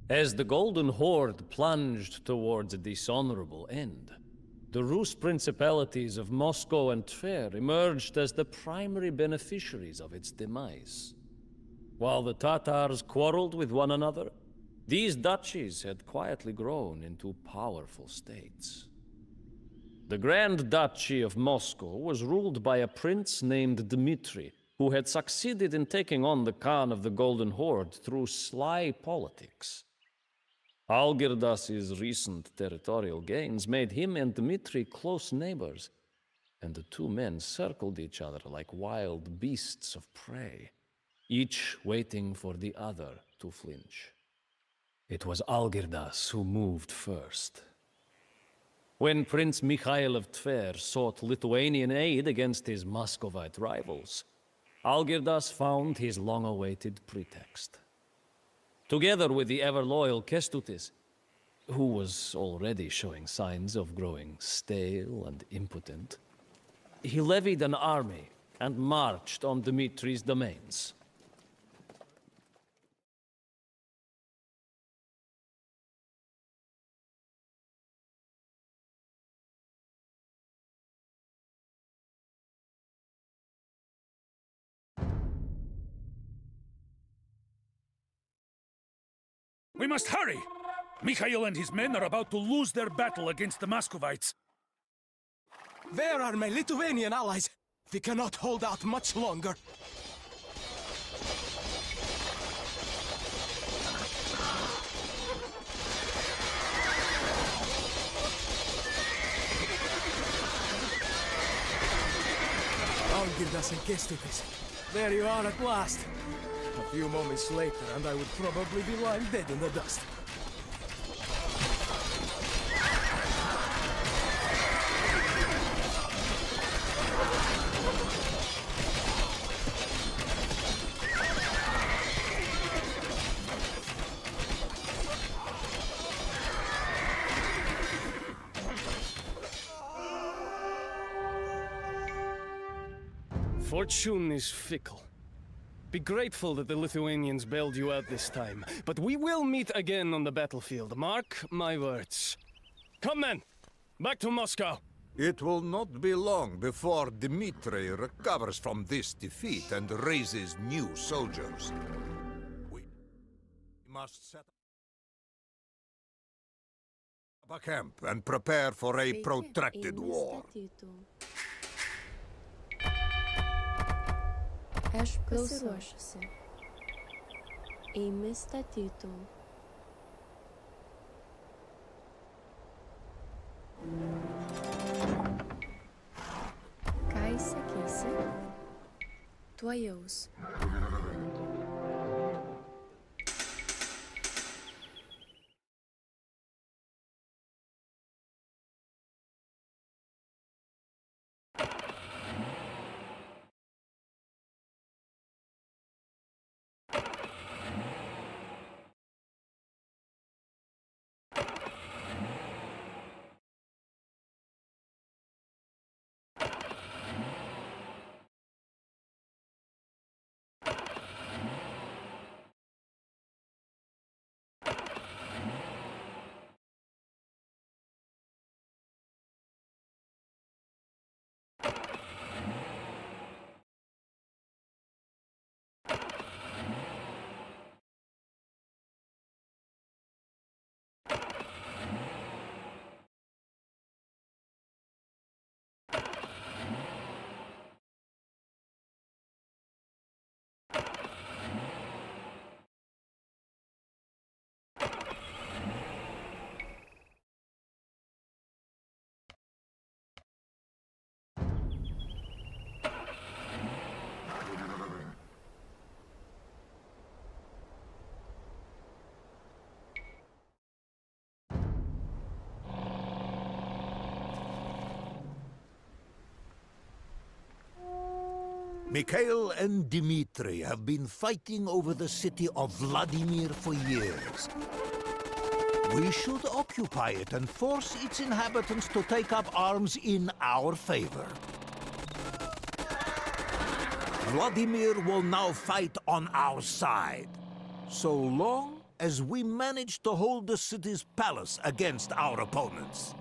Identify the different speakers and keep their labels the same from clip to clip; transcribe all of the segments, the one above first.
Speaker 1: As the Golden Horde plunged towards a dishonorable end, the Rus principalities of Moscow and Tver emerged as the primary beneficiaries of its demise. While the Tatars quarreled with one another, these duchies had quietly grown into powerful states. The Grand Duchy of Moscow was ruled by a prince named Dmitri, who had succeeded in taking on the Khan of the Golden Horde through sly politics. Algirdas's recent territorial gains made him and Dmitri close neighbors, and the two men circled each other like wild beasts of prey, each waiting for the other to flinch. It was Algirdas who moved first. When Prince Mikhail of Tver sought Lithuanian aid against his Muscovite rivals, Algirdas found his long-awaited pretext. Together with the ever-loyal Kestutis, who was already showing signs of growing stale and impotent, he levied an army and marched on Dmitri's domains.
Speaker 2: We must hurry! Mikhail and his men are about to lose their battle against the Muscovites.
Speaker 3: Where are my Lithuanian allies? We cannot hold out much longer. Algirdas and Kestutis. There you are at last. A few moments later, and I would probably be lying dead in the dust.
Speaker 4: Fortune is fickle. Be grateful that the Lithuanians bailed you out this time, but we will meet again on the battlefield. Mark my words. Come then, back to Moscow.
Speaker 5: It will not be long before Dmitri recovers from this defeat and raises new soldiers. We must set up a camp and prepare for a protracted war.
Speaker 6: Aš pasiruošusi. Eimi statytų. Ką įsakysi? Tuojaus.
Speaker 5: Mikhail and Dmitri have been fighting over the city of Vladimir for years. We should occupy it and force its inhabitants to take up arms in our favor. Vladimir will now fight on our side, so long as we managed to hold the city's palace against our opponents.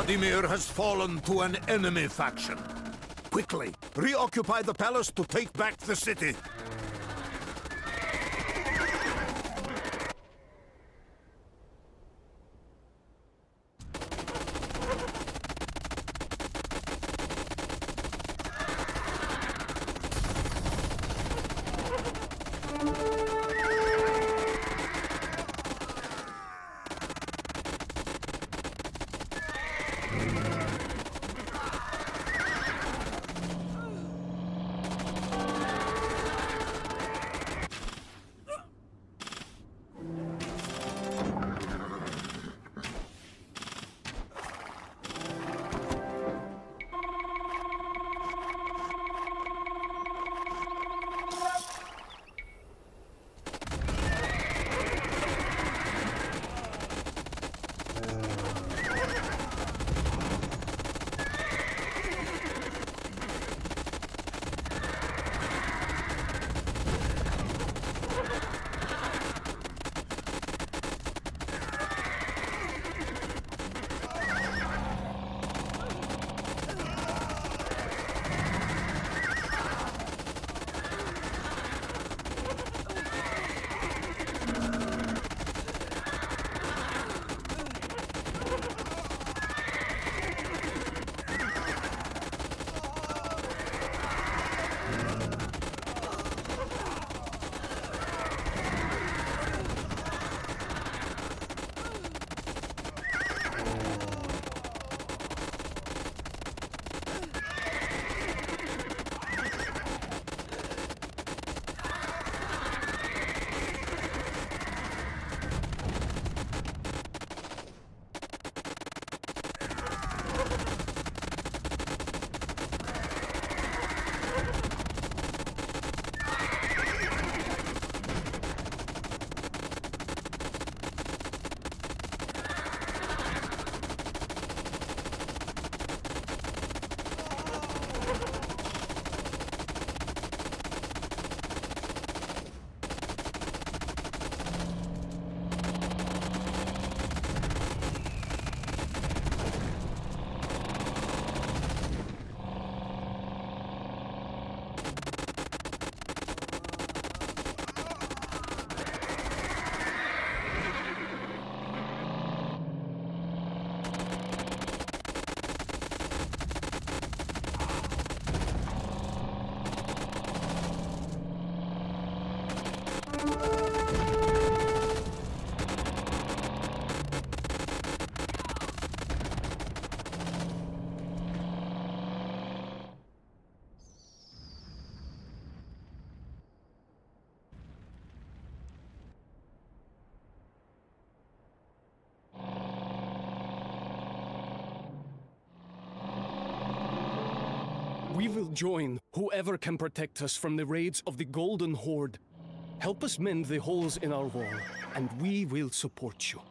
Speaker 5: Vladimir has fallen to an enemy faction. Quickly, reoccupy the palace to take back the city.
Speaker 4: We will join whoever can protect us from the raids of the Golden Horde. Help us mend the holes in our wall, and we will support you.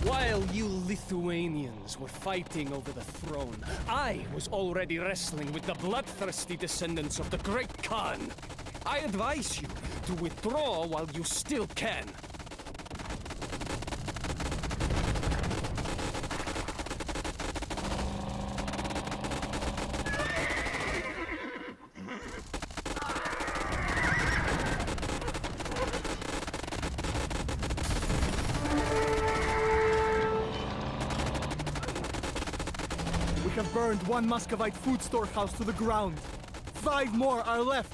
Speaker 4: While you Lithuanians were fighting over the throne, I was already wrestling with the bloodthirsty descendants of the great Khan. I advise you to withdraw while you still can.
Speaker 3: We have burned one Muscovite food storehouse to the ground. 5 more are left.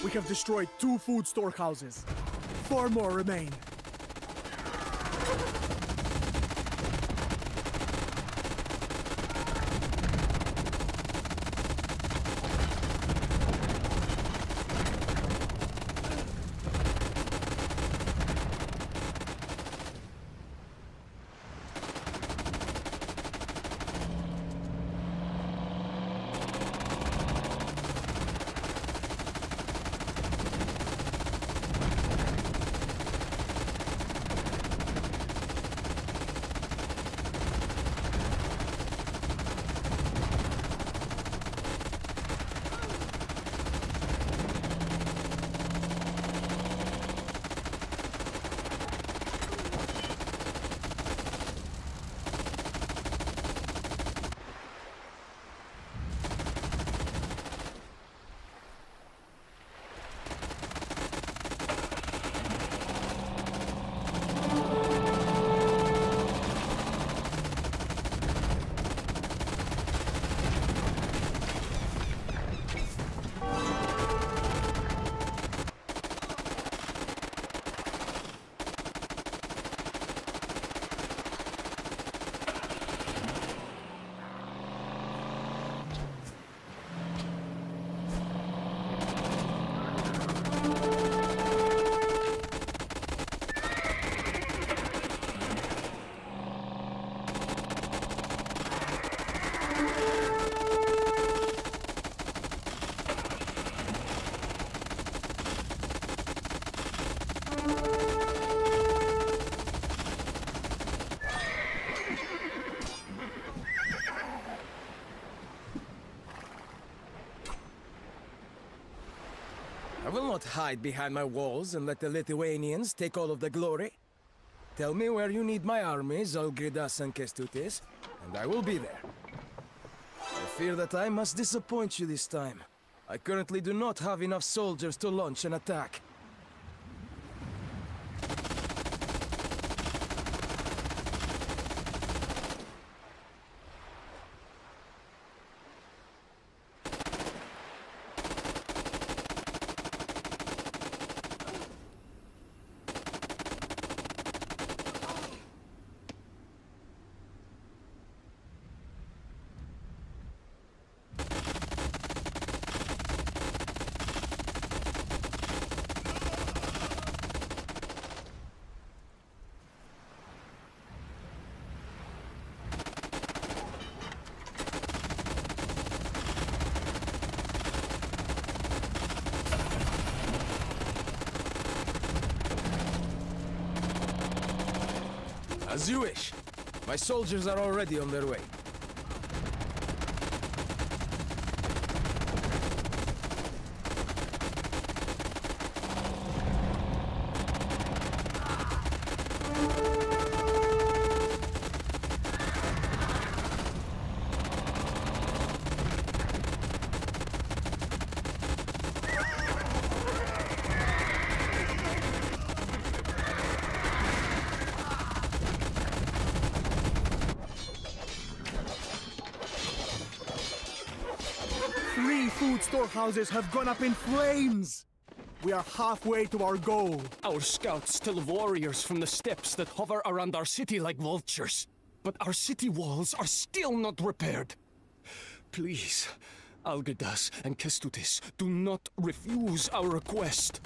Speaker 3: We have destroyed 2 food storehouses. 4 more remain. I will not hide behind my walls and let the Lithuanians take all of the glory. Tell me where you need my armies, Algirdas and Kestutis, and I will be there. I fear that I must disappoint you this time. I currently do not have enough soldiers to launch an attack. As you wish. My soldiers are already on their way.
Speaker 7: Three food storehouses have gone up in flames! We are halfway to our goal.
Speaker 4: Our scouts still have warriors from the steppes that hover around our city like vultures. But our city walls are still not repaired. Please, Algirdas and Kestutis, do not refuse our request.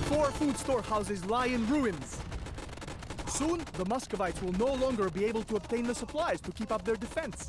Speaker 7: Four food storehouses lie in ruins. Soon, the Muscovites will no longer be able to obtain the supplies to keep up their defense.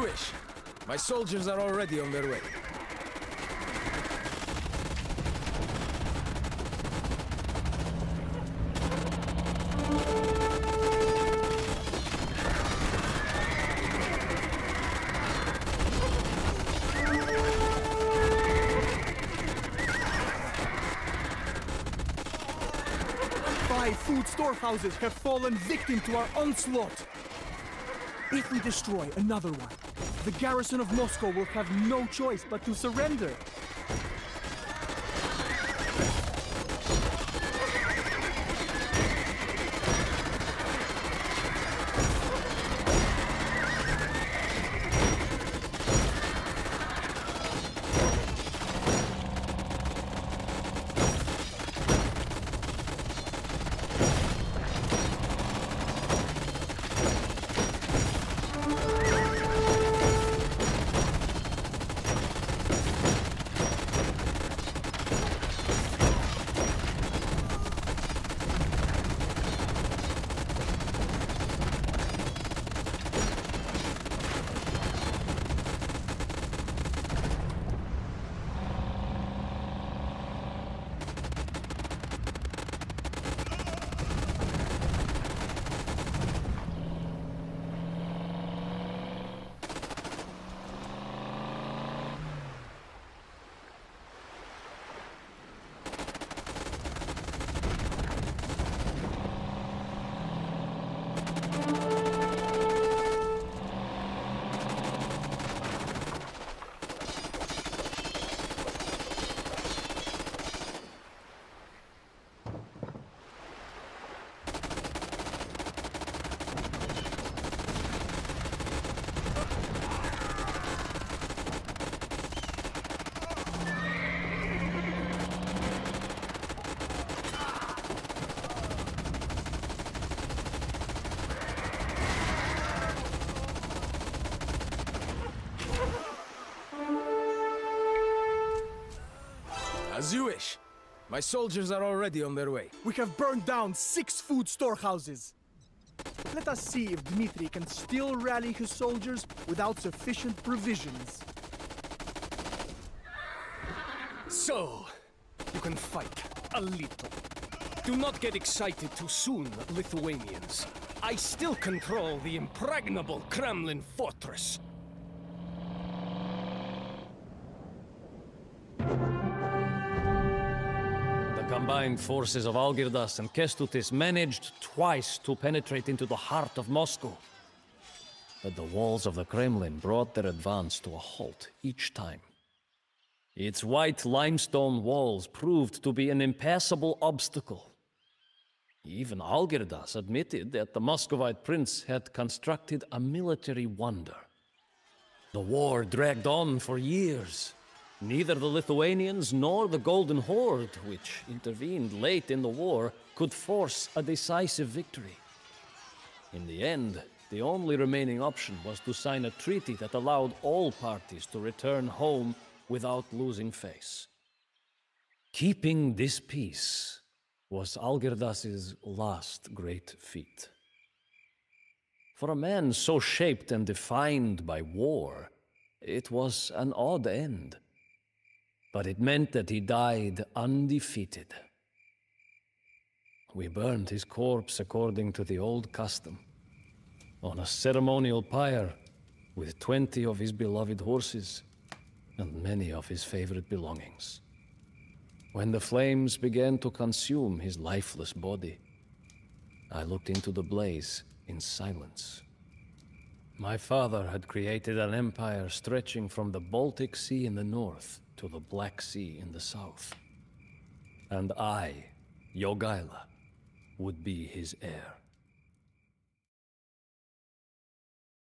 Speaker 3: wish. My soldiers are already on their way.
Speaker 7: Five food storehouses have fallen victim to our onslaught. If we destroy another one, the garrison of Moscow will have no choice but to surrender.
Speaker 3: As you wish. My soldiers are already on their way.
Speaker 7: We have burned down 6 food storehouses. Let us see if Dmitri can still rally his soldiers without sufficient provisions.
Speaker 4: So, you can fight a little. Do not get excited too soon, Lithuanians. I still control the impregnable Kremlin fortress.
Speaker 1: The combined forces of Algirdas and Kestutis managed twice to penetrate into the heart of Moscow. But the walls of the Kremlin brought their advance to a halt each time. Its white limestone walls proved to be an impassable obstacle. Even Algirdas admitted that the Muscovite prince had constructed a military wonder. The war dragged on for years. Neither the Lithuanians nor the Golden Horde, which intervened late in the war, could force a decisive victory. In the end, the only remaining option was to sign a treaty that allowed all parties to return home without losing face. Keeping this peace was Algirdas's last great feat. For a man so shaped and defined by war, it was an odd end. But it meant that he died undefeated. We burned his corpse according to the old custom, on a ceremonial pyre with 20 of his beloved horses and many of his favorite belongings. When the flames began to consume his lifeless body, I looked into the blaze in silence. My father had created an empire stretching from the Baltic Sea in the north to the Black Sea in the south. And I, Jogaila, would be his heir.